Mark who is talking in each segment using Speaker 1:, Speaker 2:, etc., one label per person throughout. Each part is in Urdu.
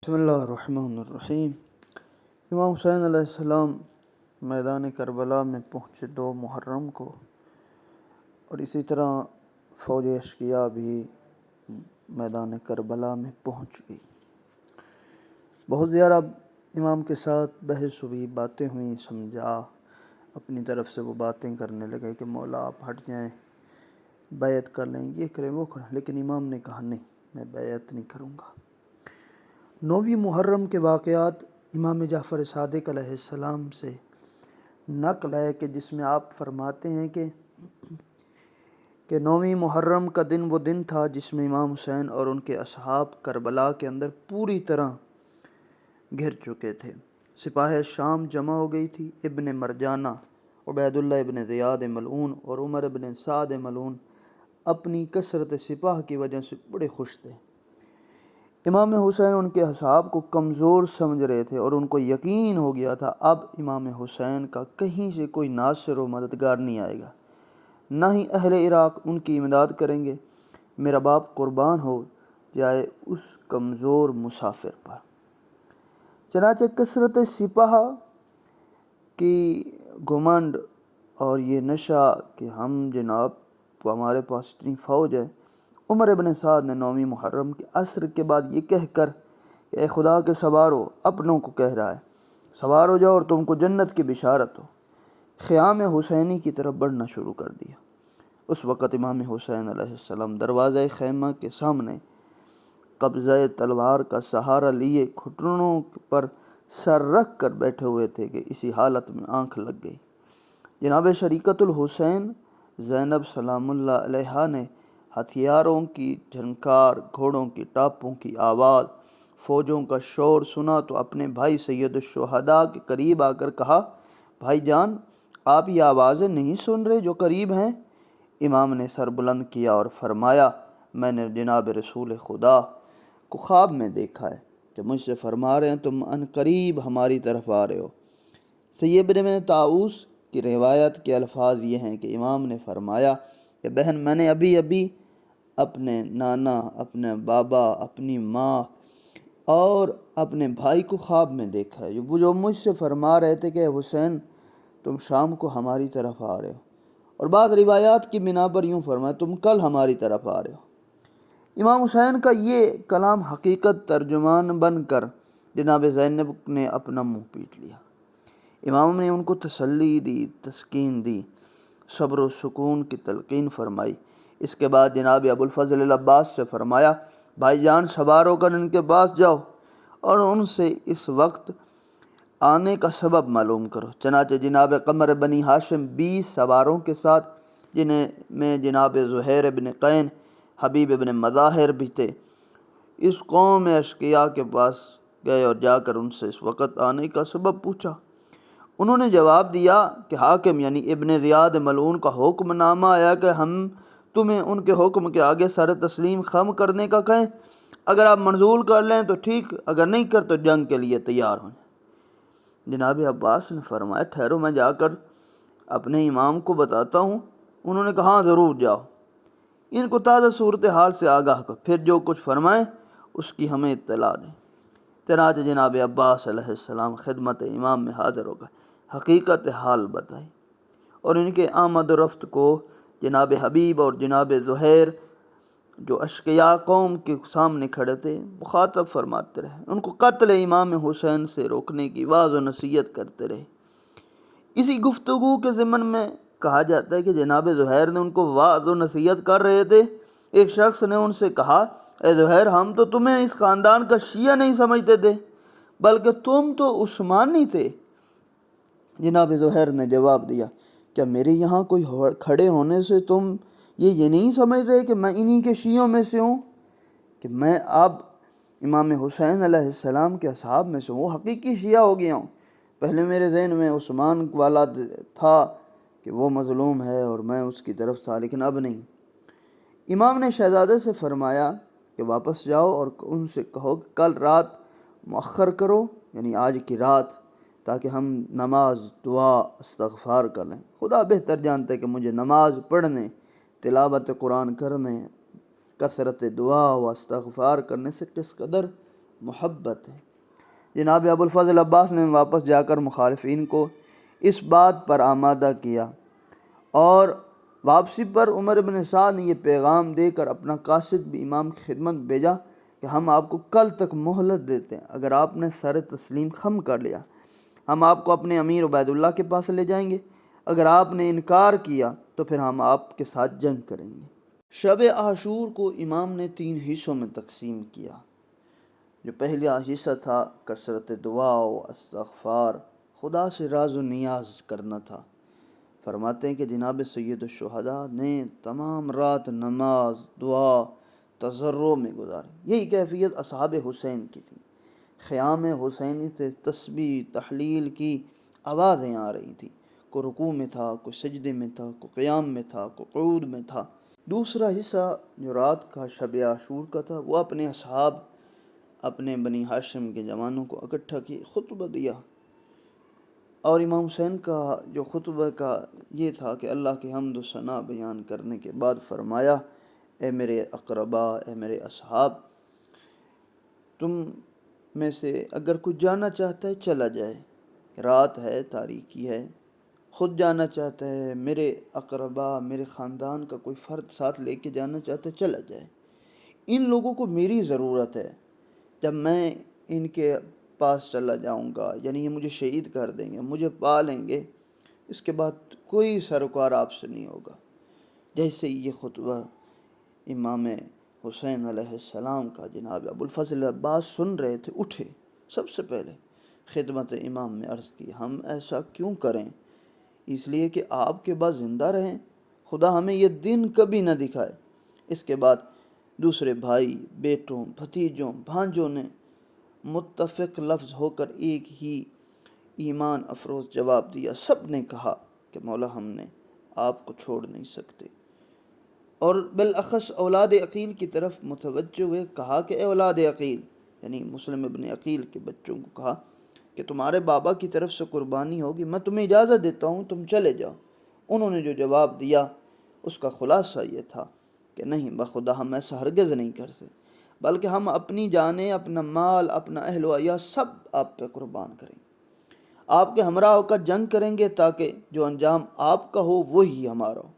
Speaker 1: بسم اللہ الرحمن الرحیم۔ امام حسین علیہ السلام میدان کربلا میں پہنچے 2 محرم کو، اور اسی طرح فوج اشقیاء بھی میدان کربلا میں پہنچ گئی۔ بہت زیادہ امام کے ساتھ بحث ہوئی، باتیں ہوئیں، سمجھا، اپنی طرف سے وہ باتیں کرنے لگے کہ مولا آپ ہٹ جائیں، بیعت کر لیں، یہ کریں وہ کریں، لیکن امام نے کہا نہیں، میں بیعت نہیں کروں گا۔ 9 محرم کے واقعات امام جعفر صادق علیہ السلام سے نقل ہے کہ جس میں آپ فرماتے ہیں کہ 9 محرم کا دن وہ دن تھا جس میں امام حسین اور ان کے اصحاب کربلا کے اندر پوری طرح گھر چکے تھے۔ سپاہ شام جمع ہو گئی تھی۔ ابن مرجانہ، عبید اللہ ابن زیاد ملعون اور عمر ابن سعد ملعون اپنی کثرت سپاہ کی وجہ سے بڑے خوش تھے۔ امام حسین ان کے اصحاب کو کمزور سمجھ رہے تھے اور ان کو یقین ہو گیا تھا اب امام حسین کا کہیں سے کوئی ناصر و مددگار نہیں آئے گا، نہ ہی اہل عراق ان کی امداد کریں گے۔ میرا باپ قربان ہو جائے اس کمزور مسافر پر۔ چنانچہ کثرت سپاہ کی گھمنڈ اور یہ نشہ کہ ہم جناب ہمارے پاس اتنی فوج ہے، عمر ابن سعد نے 9 محرم کے عصر کے بعد یہ کہہ کر کہ اے خدا کے سوارو، اپنوں کو کہہ رہا ہے، سوار ہو جاؤ اور تم کو جنت کی بشارت ہو، خیام حسینی کی طرف بڑھنا شروع کر دیا۔ اس وقت امام حسین علیہ السلام دروازہ خیمہ کے سامنے قبضہ تلوار کا سہارا لیے گھٹنوں پر سر رکھ کر بیٹھے ہوئے تھے کہ اسی حالت میں آنکھ لگ گئی۔ جناب شریکت الحسین زینب سلام اللہ علیہا نے ہتھیاروں کی جھنکار، گھوڑوں کی ٹاپوں کی آواز، فوجوں کا شور سنا تو اپنے بھائی سید الشہداء کے قریب آ کر کہا، بھائی جان، آپ یہ آوازیں نہیں سن رہے جو قریب ہیں؟ امام نے سر بلند کیا اور فرمایا، میں نے جناب رسول خدا کو خواب میں دیکھا ہے کہ مجھ سے فرما رہے ہیں تم ان قریب ہماری طرف آ رہے ہو۔ سید بن طاؤس کی روایت کے الفاظ یہ ہیں کہ امام نے فرمایا کہ بہن، میں نے ابھی اپنے نانا، اپنے بابا، اپنی ماں اور اپنے بھائی کو خواب میں دیکھا ہے، وہ جو مجھ سے فرما رہے تھے کہ حسین تم شام کو ہماری طرف آ رہے ہو، اور بعض روایات کی بنا پر یوں فرمایا تم کل ہماری طرف آ رہے ہو۔ امام حسین کا یہ کلام حقیقت ترجمان بن کر جناب زینب نے اپنا منہ پیٹ لیا۔ امام نے ان کو تسلی دی، تسکین دی، صبر و سکون کی تلقین فرمائی۔ اس کے بعد جناب ابوالفضل العباس سے فرمایا، بھائی جان، سوار ہو کر ان کے پاس جاؤ اور ان سے اس وقت آنے کا سبب معلوم کرو۔ چنانچہ جناب قمر بنی ہاشم 20 سواروں کے ساتھ، جنہیں میں جناب زہیر ابن قین، حبیب ابن مظاہر بھی تھے، اس قوم اشقیاء کے پاس گئے اور جا کر ان سے اس وقت آنے کا سبب پوچھا۔ انہوں نے جواب دیا کہ حاکم یعنی ابن زیاد ملعون کا حکم نامہ آیا کہ ہم تمہیں ان کے حکم کے آگے سر تسلیم خم کرنے کا کہیں، اگر آپ منظور کر لیں تو ٹھیک، اگر نہیں کر تو جنگ کے لیے تیار ہوں۔ جناب عباس نے فرمایا، ٹھہرو، میں جا کر اپنے امام کو بتاتا ہوں۔ انہوں نے کہا، ہاں ضرور جاؤ، ان کو تازہ صورتحال سے آگاہ کر، پھر جو کچھ فرمائیں اس کی ہمیں اطلاع دیں۔ چنانچہ جناب عباس علیہ السلام خدمت امام میں حاضر ہو گئے، حقیقت حال بتائی، اور ان کے آمد و رفت کو جناب حبیب اور جناب زہیر جو اشقیاء قوم کے سامنے کھڑے تھے مخاطب فرماتے رہے، ان کو قتل امام حسین سے روکنے کی واعظ و نصیحت کرتے رہے۔ اسی گفتگو کے ضمن میں کہا جاتا ہے کہ جناب زہیر نے ان کو واعظ و نصیحت کر رہے تھے، ایک شخص نے ان سے کہا، اے زہیر، ہم تو تمہیں اس خاندان کا شیعہ نہیں سمجھتے تھے، بلکہ تم تو عثمانی تھے۔ جناب زہیر نے جواب دیا، کیا میرے یہاں کوئی کھڑے ہونے سے تم یہ نہیں سمجھ رہے کہ میں انہی کے شیعوں میں سے ہوں، کہ میں اب امام حسین علیہ السلام کے اصحاب میں سے ہوں، وہ حقیقی شیعہ ہو گیا ہوں۔ پہلے میرے ذہن میں عثمان والا تھا کہ وہ مظلوم ہے اور میں اس کی طرف تھا، لیکن اب نہیں۔ امام نے شہزادے سے فرمایا کہ واپس جاؤ اور ان سے کہو کہ کل رات مؤخر کرو، یعنی آج کی رات، تاکہ ہم نماز، دعا، استغفار کر لیں۔ خدا بہتر جانتا ہے کہ مجھے نماز پڑھنے، تلاوت قرآن کرنے، کثرت دعا و استغفار کرنے سے کس قدر محبت ہے۔ جناب ابوالفضل عباس نے واپس جا کر مخالفین کو اس بات پر آمادہ کیا اور واپسی پر عمر بن سعد نے یہ پیغام دے کر اپنا قاصد بھی امام کی خدمت بھیجا کہ ہم آپ کو کل تک مہلت دیتے ہیں، اگر آپ نے سر تسلیم خم کر لیا ہم آپ کو اپنے امیر عبید اللہ کے پاس لے جائیں گے، اگر آپ نے انکار کیا تو پھر ہم آپ کے ساتھ جنگ کریں گے۔ شب عاشور کو امام نے 3 حصوں میں تقسیم کیا۔ جو پہلا حصہ تھا کثرت دعا و استغفار، خدا سے راز و نیاز کرنا تھا۔ فرماتے ہیں کہ جناب سید الشہداء نے تمام رات نماز، دعا، تضرع میں گزاری۔ یہی کیفیت اصحاب حسین کی تھی۔ خیام حسینی سے تسبیح تحلیل کی آوازیں آ رہی تھیں، کوئی رکوع میں تھا، کوئی سجدے میں تھا، کوئی قیام میں تھا، کوئی قعود میں تھا۔ دوسرا حصہ جو رات کا شب عاشور کا تھا، وہ اپنے اصحاب، اپنے بنی ہاشم کے جوانوں کو اکٹھا کی خطبہ دیا، اور امام حسین کا جو خطبہ کا یہ تھا کہ اللہ کی حمد و ثنا بیان کرنے کے بعد فرمایا، اے میرے اقربا، اے میرے اصحاب، تم میں سے اگر کوئی جانا چاہتا ہے چلا جائے، رات ہے، تاریکی ہے، خود جانا چاہتا ہے، میرے اقربا، میرے خاندان کا کوئی فرد ساتھ لے کے جانا چاہتا ہے چلا جائے۔ ان لوگوں کو میری ضرورت ہے، جب میں ان کے پاس چلا جاؤں گا یعنی یہ مجھے شہید کر دیں گے، مجھے پا لیں گے، اس کے بعد کوئی سروکار آپ سے نہیں ہوگا۔ جیسے یہ خطبہ امام حسین علیہ السلام کا جناب ابوالفضل عباس سن رہے تھے، اٹھے، سب سے پہلے خدمت امام میں عرض کی، ہم ایسا کیوں کریں؟ اس لیے کہ آپ کے بعد زندہ رہیں، خدا ہمیں یہ دن کبھی نہ دکھائے۔ اس کے بعد دوسرے بھائی، بیٹوں، بھتیجوں، بھانجوں نے متفق لفظ ہو کر ایک ہی ایمان افروز جواب دیا۔ سب نے کہا کہ مولا ہم نے آپ کو چھوڑ نہیں سکتے، اور بالاخص اولاد عقیل کی طرف متوجہ ہوئے، کہا کہ اے اولاد عقیل، یعنی مسلم ابن عقیل کے بچوں کو کہا کہ تمہارے بابا کی طرف سے قربانی ہوگی، میں تمہیں اجازت دیتا ہوں، تم چلے جاؤ۔ انہوں نے جو جواب دیا اس کا خلاصہ یہ تھا کہ نہیں بخدا ہم ایسا ہرگز نہیں کر سکتے، بلکہ ہم اپنی جانیں، اپنا مال، اپنا اہل و عیال سب آپ پہ قربان کریں گے، آپ کے ہمراہ ہو کر جنگ کریں گے تاکہ جو انجام آپ کا ہو وہی ہمارا ہو،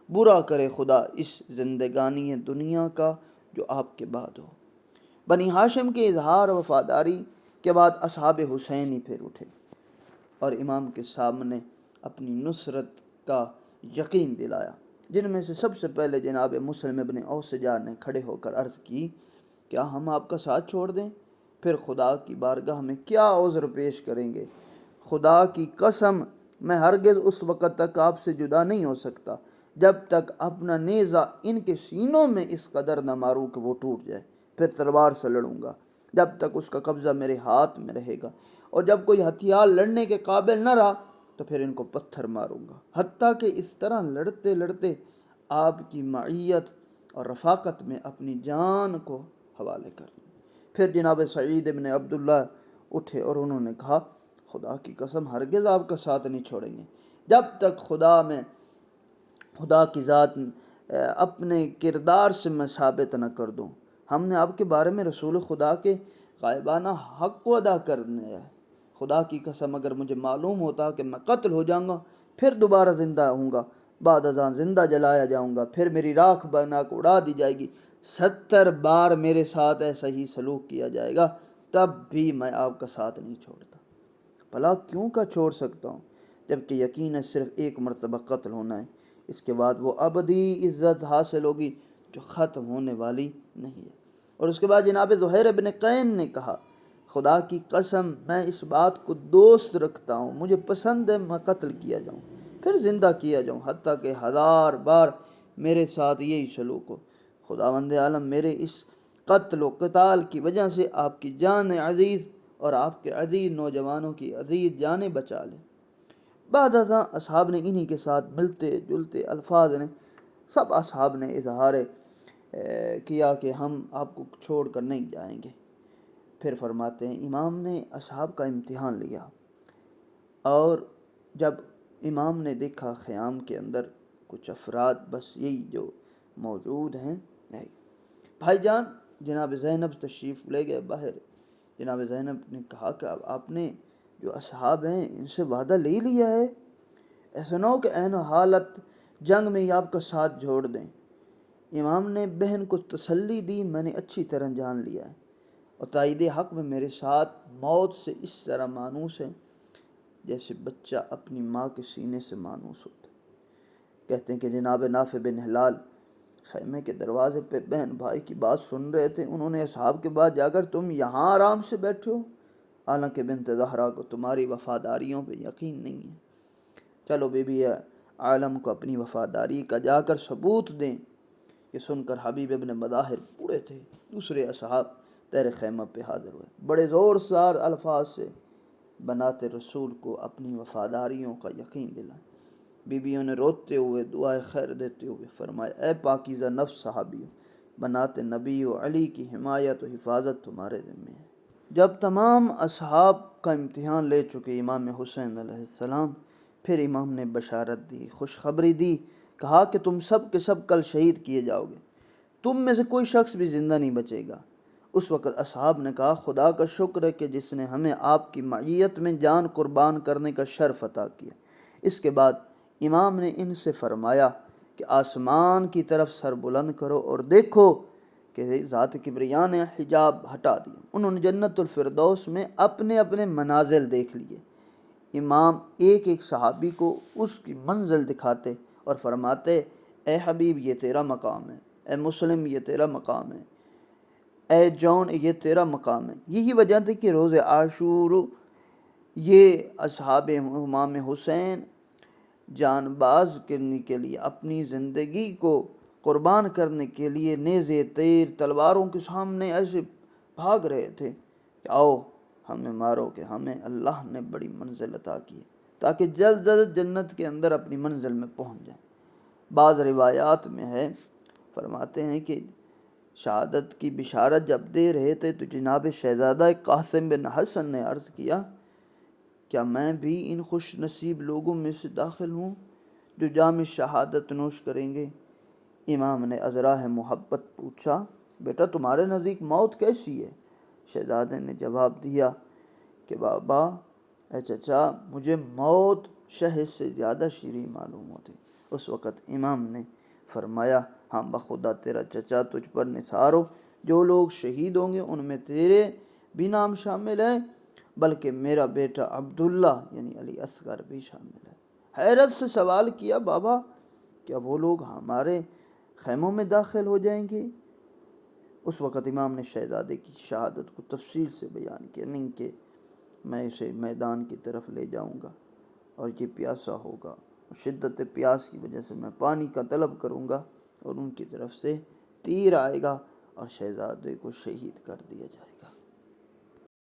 Speaker 1: برا کرے خدا اس زندگانی دنیا کا جو آپ کے بعد ہو۔ بنی ہاشم کے اظہار وفاداری کے بعد اصحاب حسین ہی پھر اٹھے اور امام کے سامنے اپنی نصرت کا یقین دلایا، جن میں سے سب سے پہلے جناب مسلم ابن اوسجار نے کھڑے ہو کر عرض کی، کیا ہم آپ کا ساتھ چھوڑ دیں؟ پھر خدا کی بارگاہ میں کیا عذر پیش کریں گے؟ خدا کی قسم میں ہرگز اس وقت تک آپ سے جدا نہیں ہو سکتا جب تک اپنا نیزہ ان کے سینوں میں اس قدر نہ ماروں کہ وہ ٹوٹ جائے، پھر تلوار سے لڑوں گا جب تک اس کا قبضہ میرے ہاتھ میں رہے گا، اور جب کوئی ہتھیار لڑنے کے قابل نہ رہا تو پھر ان کو پتھر ماروں گا، حتیٰ کہ اس طرح لڑتے لڑتے آپ کی معیت اور رفاقت میں اپنی جان کو حوالے کر دوں۔ پھر جناب سعید ابن عبداللہ اٹھے اور انہوں نے کہا، خدا کی قسم ہرگز آپ کا ساتھ نہیں چھوڑیں گے جب تک خدا کی ذات اپنے کردار سے میں ثابت نہ کر دوں۔ ہم نے آپ کے بارے میں رسول خدا کے غائبانہ حق کو ادا کرنے ہے۔ خدا کی قسم اگر مجھے معلوم ہوتا کہ میں قتل ہو جاؤں گا پھر دوبارہ زندہ ہوں گا، بعد ازاں زندہ جلایا جاؤں گا، پھر میری راکھ بنا کے اڑا دی جائے گی، 70 بار میرے ساتھ ایسا ہی سلوک کیا جائے گا، تب بھی میں آپ کا ساتھ نہیں چھوڑتا۔ بھلا کیوں کا چھوڑ سکتا ہوں، جبکہ یقیناً صرف ایک مرتبہ قتل ہونا ہے، اس کے بعد وہ ابدی عزت حاصل ہوگی جو ختم ہونے والی نہیں ہے۔ اور اس کے بعد جناب زہیر ابن قین نے کہا، خدا کی قسم میں اس بات کو دوست رکھتا ہوں، مجھے پسند ہے میں قتل کیا جاؤں پھر زندہ کیا جاؤں، حتیٰ کہ 1000 بار میرے ساتھ یہی سلوک ہو، خداوند عالم میرے اس قتل و قتال کی وجہ سے آپ کی جان عزیز اور آپ کے عزیز نوجوانوں کی عزیز جانیں بچا لے۔ بعد ازاں اصحاب نے انہی کے ساتھ ملتے جلتے الفاظ نے سب اصحاب نے اظہار کیا کہ ہم آپ کو چھوڑ کر نہیں جائیں گے۔ پھر فرماتے ہیں امام نے اصحاب کا امتحان لیا، اور جب امام نے دیکھا خیام کے اندر کچھ افراد بس یہی جو موجود ہیں، بھائی جان جناب زینب تشریف لے گئے باہر، جناب زینب نے کہا کہ اب آپ نے جو اصحاب ہیں ان سے وعدہ لے لیا ہے، ایسا نہ ہو کہ عین حالت جنگ میں ہی آپ کا ساتھ جوڑ دیں۔ امام نے بہن کو تسلی دی، میں نے اچھی طرح جان لیا ہے اور تائید حق میں میرے ساتھ موت سے اس طرح مانوس ہے جیسے بچہ اپنی ماں کے سینے سے مانوس ہوتا ہے۔ کہتے ہیں کہ جناب نافع بن ہلال خیمے کے دروازے پہ بہن بھائی کی بات سن رہے تھے، انہوں نے اصحاب کے بعد جا کر تم یہاں آرام سے بیٹھے ہو، حالانکہ بنت زہرا کو تمہاری وفاداریوں پہ یقین نہیں ہے، چلو بی بی عالم کو اپنی وفاداری کا جا کر ثبوت دیں۔ یہ سن کر حبیب ابن مظاہر بوڑھے تھے، دوسرے اصحاب تیر خیمہ پہ حاضر ہوئے، بڑے زور سار الفاظ سے بنات رسول کو اپنی وفاداریوں کا یقین دلائیں۔ بیویوں نے روتے ہوئے دعائے خیر دیتے ہوئے فرمایا، اے پاکیزہ نفس صحابیوں، بنات نبی و علی کی حمایت و حفاظت تمہارے ذمہ ہے۔ جب تمام اصحاب کا امتحان لے چکے امام حسین علیہ السلام، پھر امام نے بشارت دی، خوشخبری دی، کہا کہ تم سب کے سب کل شہید کیے جاؤ گے، تم میں سے کوئی شخص بھی زندہ نہیں بچے گا۔ اس وقت اصحاب نے کہا، خدا کا شکر ہے کہ جس نے ہمیں آپ کی معیت میں جان قربان کرنے کا شرف عطا کیا۔ اس کے بعد امام نے ان سے فرمایا کہ آسمان کی طرف سر بلند کرو اور دیکھو کہ ذات کبریا نے حجاب ہٹا دیا۔ انہوں نے جنت الفردوس میں اپنے اپنے منازل دیکھ لیے۔ امام ایک ایک صحابی کو اس کی منزل دکھاتے اور فرماتے، اے حبیب یہ تیرا مقام ہے، اے مسلم یہ تیرا مقام ہے، اے جون یہ تیرا مقام ہے۔ یہی وجہ تھی کہ روز عاشور یہ اصحاب امام حسین جان باز کرنے کے لیے، اپنی زندگی کو قربان کرنے کے لیے نیزے تیر تلواروں کے سامنے ایسے بھاگ رہے تھے کہ آؤ ہمیں مارو کہ ہمیں اللہ نے بڑی منزل عطا کی ہے، تاکہ جلد جلد جنت کے اندر اپنی منزل میں پہنچ جائیں۔ بعض روایات میں ہے، فرماتے ہیں کہ شہادت کی بشارت جب دے رہے تھے تو جناب شہزادہ قاسم بن حسن نے عرض کیا، کیا میں بھی ان خوش نصیب لوگوں میں سے داخل ہوں جو جام شہادت نوش کریں گے؟ امام نے ازراہ محبت پوچھا، بیٹا تمہارے نزدیک موت کیسی ہے؟ شہزادے نے جواب دیا کہ بابا، اے چچا، مجھے موت شہد سے زیادہ شیریں معلوم ہوتی۔ اس وقت امام نے فرمایا، ہاں بخدا تیرا چچا تجھ پر نثار ہو، جو لوگ شہید ہوں گے ان میں تیرے بھی نام شامل ہے، بلکہ میرا بیٹا عبداللہ یعنی علی اصغر بھی شامل ہے۔ حیرت سے سوال کیا، بابا کیا وہ لوگ ہمارے خیموں میں داخل ہو جائیں گے؟ اس وقت امام نے شہزادے کی شہادت کو تفصیل سے بیان کیا، نہیں کہ میں اسے میدان کی طرف لے جاؤں گا اور یہ پیاسا ہوگا، شدت پیاس کی وجہ سے میں پانی کا طلب کروں گا اور ان کی طرف سے تیر آئے گا اور شہزادے کو شہید کر دیا جائے گا۔